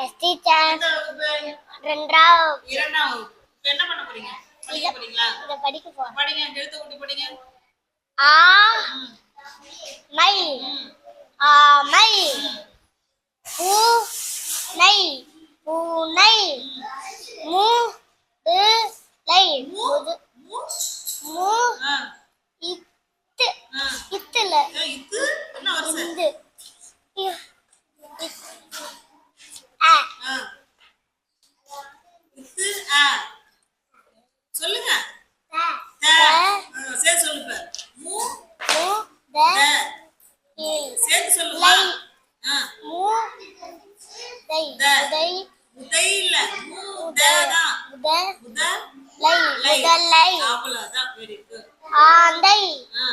S teacher. எந்த வகுப்பு? இரண்டாவது. இரண்டாம் வகுப்பு. இப்ப என்ன பண்ண போறீங்க? படிக்க போறீங்களா? இத படிக்க போறேன். படிங்க, எழுத்து கூட்டி படிங்க. ஆ மை ஆமை. பூனை பூனை. முதுலை முது மு ஆ இத்து ஆ இத்துல இது என்ன வரிசை? இந்து ஆ ஆ இது ஆ சொல்லுங்க. த சே சொல்லுங்க. மு மு த த இ சேர்த்து சொல்லுங்க. ஆ மு தை த உதை உதை இல்ல முததான். உத உத லை லை முதலை. அவ்வளவுதான். Very good. ஆந்தை ஆ